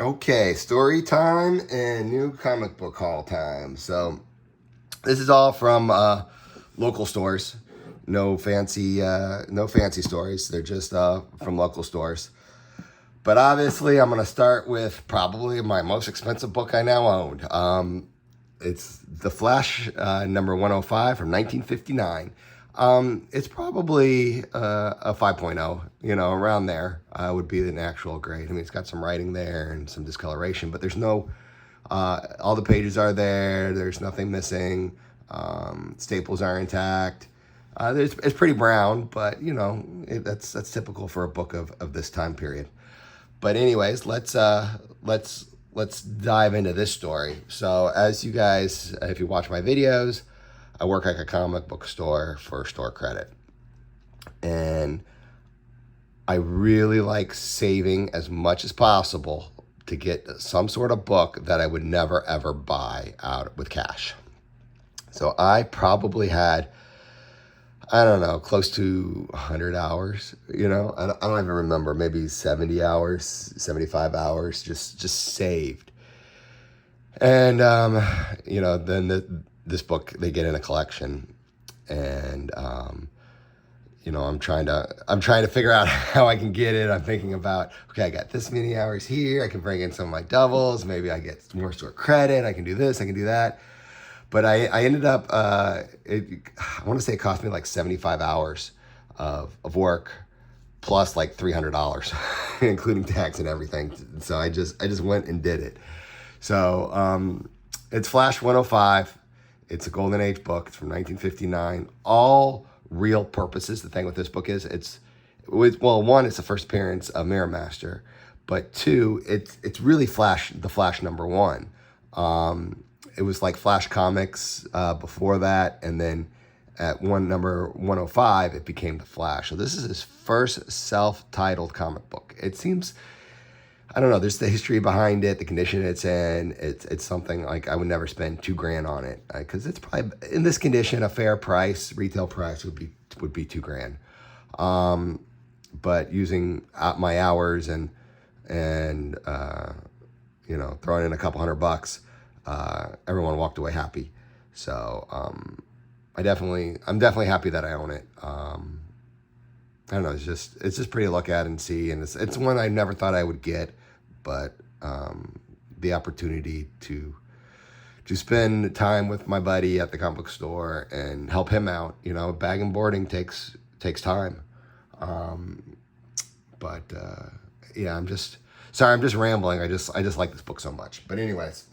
Okay, story time and new comic book haul time. So this is all from local stores. No fancy stories. They're just from local stores. But obviously, I'm gonna start with probably my most expensive book I now own. It's The Flash, number 105 from 1959. It's probably a 5.0, around there would be an actual grade. I mean, it's got some writing there and some discoloration, but there's no, all the pages are there. There's nothing missing. Staples are intact. It's pretty brown, but that's typical for a book of this time period. But anyways, let's dive into this story. So as you guys, if you watch my videos, I work at a comic book store for store credit. And I really like saving as much as possible to get some sort of book that I would never ever buy out with cash. So I probably had, I don't know, close to 100 hours, I don't even remember, maybe 70 hours, 75 hours just saved. And, then this book, they get in a collection, and, I'm trying to figure out how I can get it. I'm thinking about, okay, I got this many hours here. I can bring in some of my doubles. Maybe I get more store credit. I can do this, I can do that. But I ended up, I want to say it cost me like 75 hours of work plus like $300, including tax and everything. So I just went and did it. So it's Flash 105. It's a Golden Age book. It's from 1959. All real purposes. The thing with this book is one, it's the first appearance of Mirror Master, but two, it's really the Flash number one. It was like Flash Comics before that, and then at number 105, it became The Flash. So this is his first self-titled comic book. It seems, I don't know, there's the history behind it, the condition it's in. It's something like I would never spend $2,000 on it, because it's probably, in this condition, a fair price, retail price would be $2,000. But using my hours and throwing in a couple $100, everyone walked away happy. So I'm definitely happy that I own it. I don't know, it's just pretty to look at and see, and it's one I never thought I would get, but the opportunity to spend time with my buddy at the comic book store and help him out, bag and boarding takes time. Yeah, I'm just rambling. I just like this book so much. But anyways,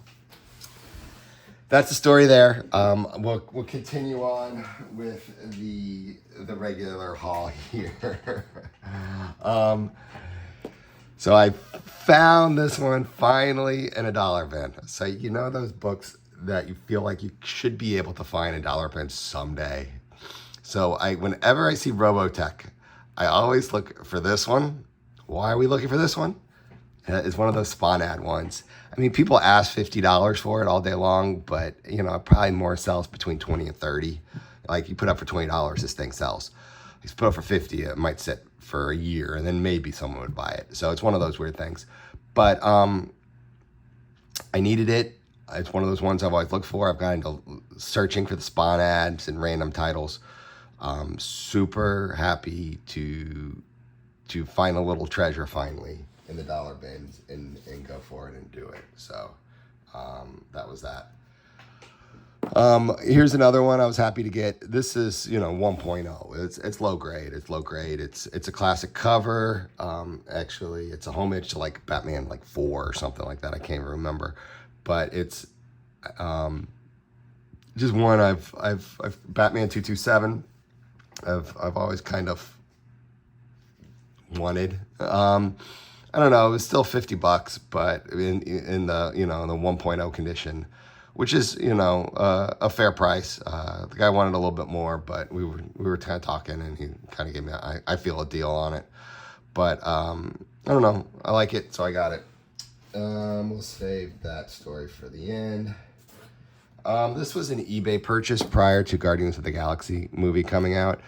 that's the story there. We'll continue on with the regular haul here. So I found this one finally in a dollar bin. So those books that you feel like you should be able to find in dollar bins someday. So whenever I see Robotech, I always look for this one. Why are we looking for this one? It's one of those Spawn ad ones. I mean, people ask $50 for it all day long, but it probably more sells between 20 and 30. Like, you put up for $20, this thing sells. If you put up for 50, it might sit for a year, and then maybe someone would buy it. So it's one of those weird things. But I needed it. It's one of those ones I've always looked for. I've gotten into searching for the Spawn ads and random titles. Super happy to find a little treasure finally in the dollar bins and go for it and do it. So that was that. Here's another one I was happy to get. This is 1.0. It's low grade. It's a classic cover. Actually, it's a homage to like Batman 4 or something like that. I can't even remember, but it's just one I've Batman 227. I've always kind of wanted. I don't know, it was still $50, but in the the 1.0 condition, which is a fair price. The guy wanted a little bit more, but we were kind of talking, and he kind of gave me I feel a deal on it. But I don't know, I like it, so I got it. We'll save that story for the end. This was an eBay purchase prior to Guardians of the Galaxy movie coming out.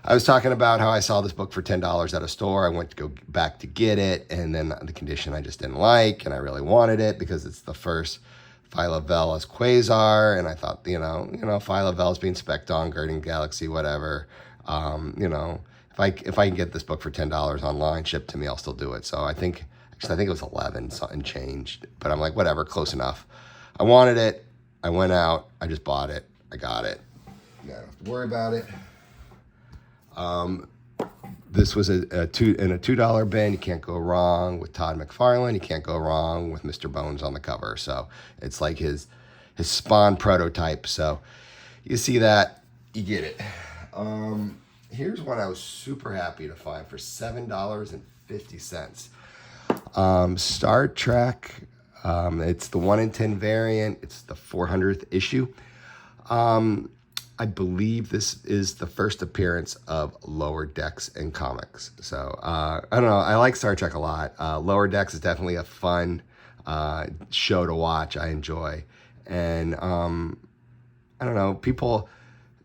I was talking about how I saw this book for $10 at a store. I went to go back to get it, and then the condition I just didn't like, and I really wanted it because it's the first Phyla-Vell as Quasar, and I thought, Phyla-Vell's being spec'd on, Guardian Galaxy, whatever. If I can get this book for $10 online, shipped to me, I'll still do it. So I think it was 11 something changed, but I'm like, whatever, close enough. I wanted it. I went out. I just bought it. I got it. You don't have to worry about it. This was in a $2 bin. You can't go wrong with Todd McFarlane. You can't go wrong with Mr. Bones on the cover. So it's like his Spawn prototype. So you see that, you get it. Here's one I was super happy to find for $7.50. Star Trek. It's the 1 in 10 variant. It's the 400th issue. I believe this is the first appearance of Lower Decks in comics. So, I don't know. I like Star Trek a lot. Lower Decks is definitely a fun show to watch. I enjoy. And I don't know.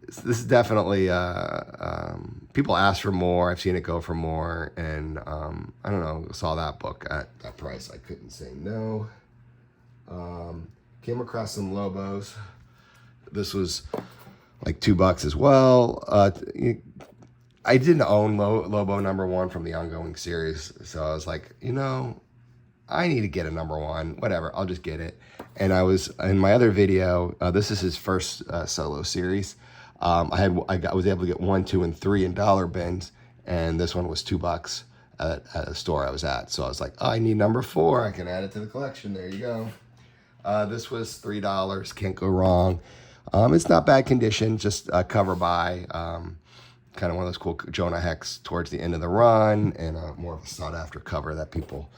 This is definitely, people ask for more. I've seen it go for more. And I don't know. Saw that book at that price. I couldn't say no. Came across some Lobos. This was like $2 as well. I didn't own Lobo #1 from the ongoing series, so I was like, I need to get a #1. Whatever, I'll just get it. And I was in my other video. This is his first solo series. I was able to get 1, 2, and 3 in dollar bins, and this one was $2 at a store I was at. So I was like, I need #4. I can add it to the collection. There you go. This was $3. Can't go wrong. It's not bad condition, just cover by, kind of one of those cool Jonah Hex towards the end of the run, and more of a sought after cover that people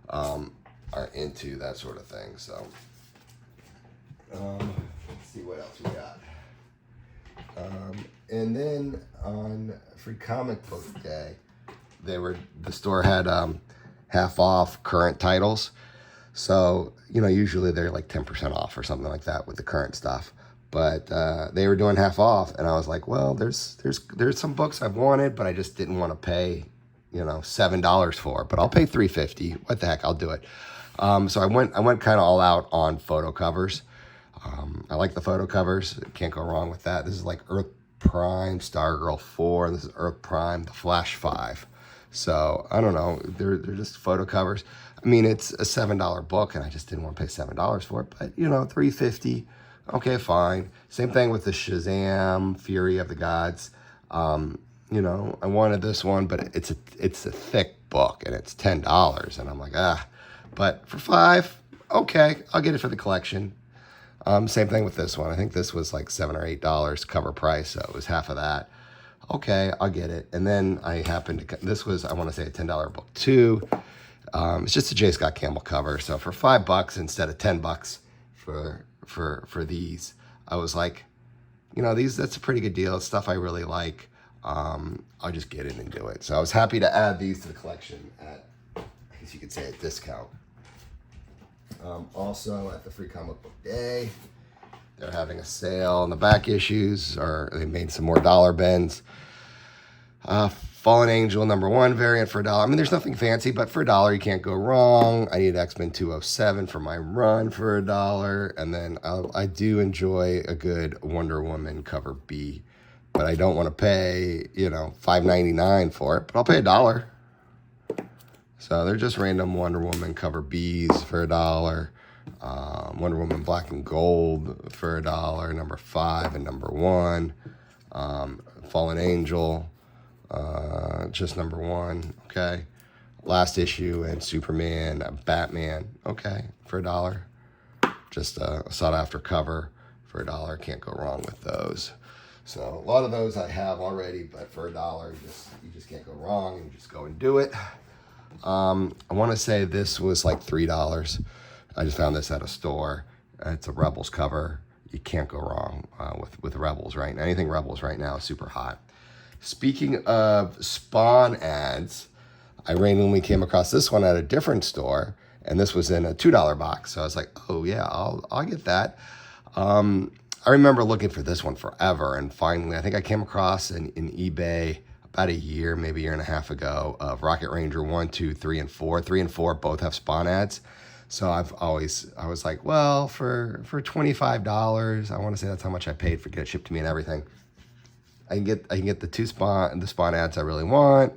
are into, that sort of thing. So let's see what else we got. And then on Free Comic Book Day, the store had half off current titles. So, usually they're like 10% off or something like that with the current stuff. But they were doing half off, and I was like, well, there's some books I've wanted, but I just didn't want to pay, $7 for. But I'll pay $3.50. What the heck? I'll do it. So I went kind of all out on photo covers. I like the photo covers. Can't go wrong with that. This is like Earth Prime, Stargirl 4. This is Earth Prime, The Flash 5. So I don't know. They're just photo covers. I mean, it's a $7 book, and I just didn't want to pay $7 for it. But $3.50. Okay, fine. Same thing with the Shazam, Fury of the Gods. I wanted this one, but it's a thick book, and it's $10, and I'm like, But for $5, okay, I'll get it for the collection. Same thing with this one. I think this was like $7 or $8 cover price, so it was half of that. Okay, I'll get it. And then I happened to, this was, I want to say, a $10 book too. It's just a J. Scott Campbell cover. So for $5 instead of $10 for these, I was like, that's a pretty good deal. It's stuff I really like. I'll just get it and do it. So I was happy to add these to the collection at, I guess you could say, a discount. Also at the Free Comic Book Day, they're having a sale on the back issues, or they made some more dollar bins. Fallen Angel #1 variant for $1. I mean, there's nothing fancy, but for $1, you can't go wrong. I need X-Men 207 for my run for $1. And then I do enjoy a good Wonder Woman cover B, but I don't want to pay, $5.99 for it, but I'll pay $1. So they're just random Wonder Woman cover Bs for $1. Wonder Woman Black and Gold for $1, #5 and #1. Fallen Angel, just #1, okay. Last issue, and Superman, Batman, okay, for $1. Just a sought after cover for $1. Can't go wrong with those. So a lot of those I have already, but for $1, you just can't go wrong, and just go and do it. I want to say this was like $3. I just found this at a store. It's a Rebels cover. You can't go wrong with Rebels right now. Anything Rebels right now is super hot. Speaking of Spawn ads, I randomly came across this one at a different store, and this was in a $2 box. So I was like, oh yeah, I'll get that. I remember looking for this one forever, and finally, I think I came across in eBay about a year, maybe a year and a half ago, of Rocket Ranger 1, 2, 3, and 4. 3 and 4 both have spawn ads. So I was like, well, for $25, I want to say that's how much I paid for get it shipped to me and everything. I can get the spawn ads I really want.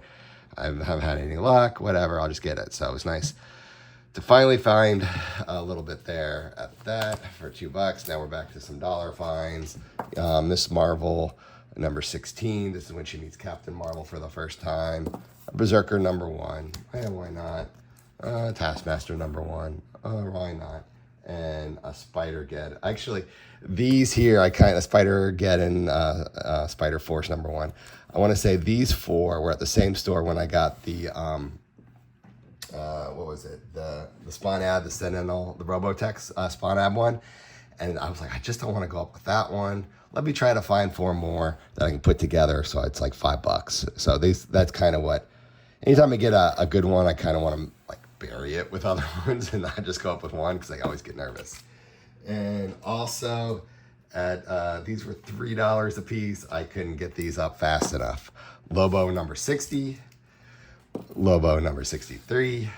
I haven't had any luck, whatever, I'll just get it. So it was nice to finally find a little bit there at that for $2. Now we're back to some dollar finds. Miss Marvel number 16. This is when she meets Captain Marvel for the first time. Berserker number 1. Why not? Taskmaster number 1. Why not? And a Spider-Geddon. Actually, these here, Spider-Geddon, Spider Force number 1. I want to say these 4 were at the same store when I got the, what was it? The spawn ad, the Sentinel, the Robotech spawn ad one. And I was like, I just don't want to go up with that one. Let me try to find 4 more that I can put together. So it's like $5. So that's kind of what, anytime I get a good one, I kind of want to like bury it with other ones and not just go up with one because I always get nervous. And also at these were $3 a piece. I couldn't get these up fast enough. Lobo number 60, Lobo number 63,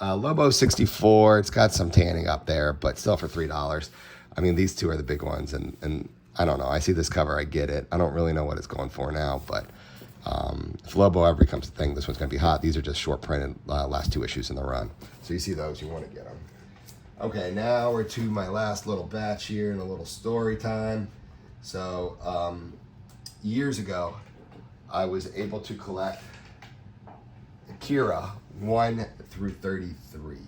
Lobo 64. It's got some tanning up there, but still for $3. I mean, these 2 are the big ones, and I don't know. I see this cover, I get it. I don't really know what it's going for now, but if Lobo ever becomes a thing, this one's going to be hot. These are just short printed last 2 issues in the run. So you see those, you want to get them. Okay, now we're to my last little batch here and a little story time. So years ago, I was able to collect Akira 1 through 33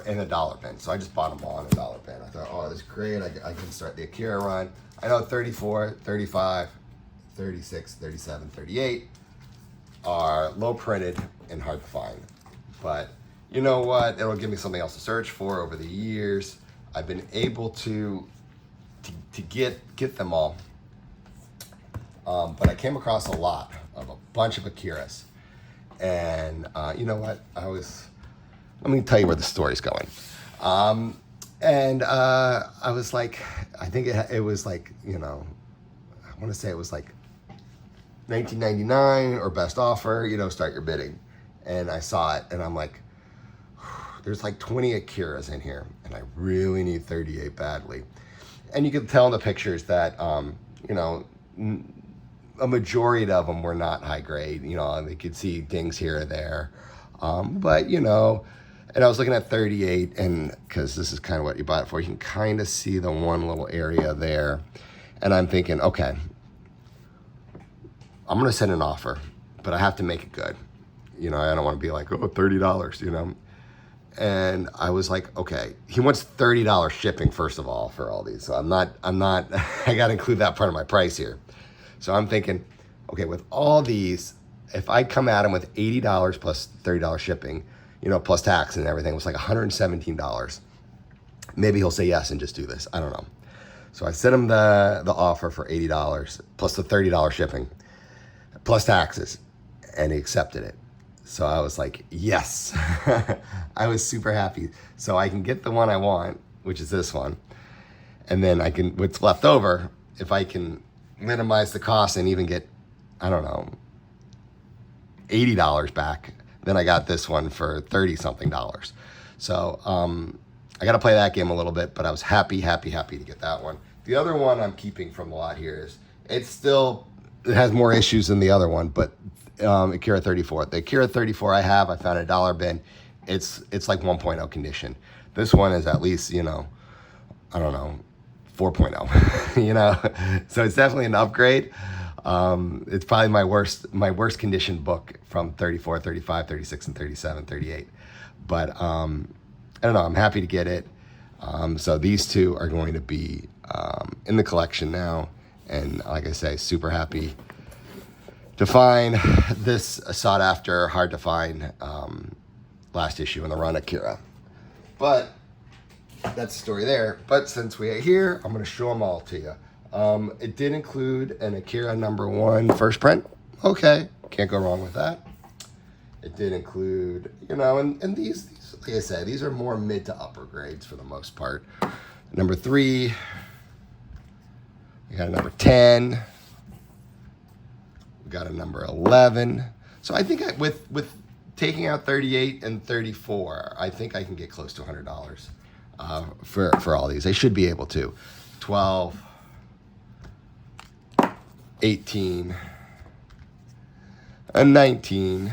in a dollar bin. So I just bought them all in a dollar bin. I thought, oh, this is great. I can start the Akira run. I know 34, 35, 36, 37, 38 are low printed and hard to find. But you know what? It'll give me something else to search for over the years. I've been able to get them all. But I came across a lot of a bunch of Akiras. And you know what? Let me tell you where the story's going. And I was like, I think it was like, you know, I want to say it was like $19.99 or best offer, you know, start your bidding. And I saw it and I'm like, there's like 20 Akiras in here and I really need 38 badly. And you could tell in the pictures that, you know, a majority of them were not high grade, you know, and they could see dings here or there. But, you know, and I was looking at 38 and because this is kind of what you bought it for, you can kind of see the one little area there. And I'm thinking, okay, I'm going to send an offer, but I have to make it good. You know, I don't want to be like, oh, $30, you know. And I was like, okay, he wants $30 shipping, first of all, for all these. So I'm not, I got to include that part of my price here. So I'm thinking, okay, with all these, if I come at him with $80 plus $30 shipping, you know, plus tax and everything, it was like $117. Maybe he'll say yes and just do this. I don't know. So I sent him the offer for $80 plus the $30 shipping plus taxes, and he accepted it. So I was like, yes. I was super happy. So I can get the one I want, which is this one. And then I can, what's left over, if I can minimize the cost and even get, I don't know, $80 back, then I got this one for $30-something. So I got to play that game a little bit, but I was happy to get that one. The other one I'm keeping from the lot here is, it has more issues than the other one, but Akira 34. The Akira 34 I found a dollar bin. It's like 1.0 condition. This one is at least, you know, I don't know, 4.0, you know? So it's definitely an upgrade. It's probably my worst condition book from 34, 35, 36, and 37, 38. But I don't know, I'm happy to get it. So these 2 are going to be in the collection now. And like I say, super happy to find this sought after, hard to find last issue in the run Akira. But that's the story there. But since we are here, I'm going to show them all to you. It did include an Akira number 1 first print. Okay, can't go wrong with that. It did include, you know, and these, like I said, these are more mid to upper grades for the most part. Number 3. We got a number 10. We got a number 11. So I think with taking out 38 and 34, I think I can get close to $100 for all these. I should be able to. 12, 18, a 19,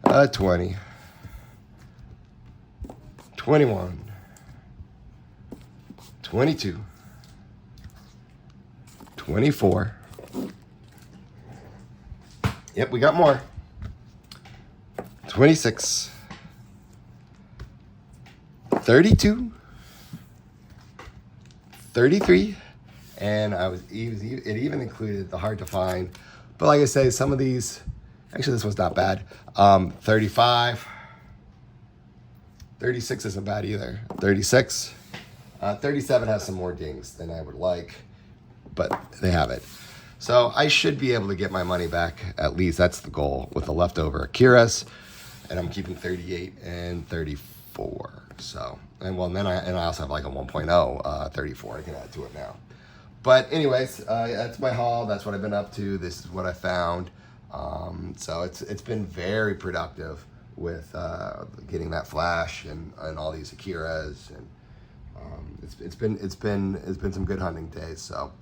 a 20, 21, 22, 24. Yep, we got more. 26, 32, 33, and it even included the hard to find. But like I say, some of these, actually this one's not bad. 35, 36 isn't bad either. 36, 37 has some more dings than I would like, but they have it. So I should be able to get my money back, at least that's the goal, with the leftover Akiras, and I'm keeping 38 and 34. So, and then I also have like a 1.0 34. I can add to it now. But anyways, that's my haul. That's what I've been up to. This is what I found. So it's been very productive with getting that flash and all these Akiras, and it's been some good hunting days. So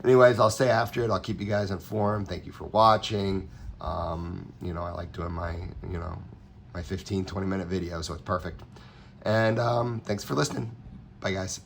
anyways, I'll stay after it. I'll keep you guys informed. Thank you for watching. You know, I like doing my, my 15, 20-minute videos, so it's perfect. And thanks for listening. Bye, guys.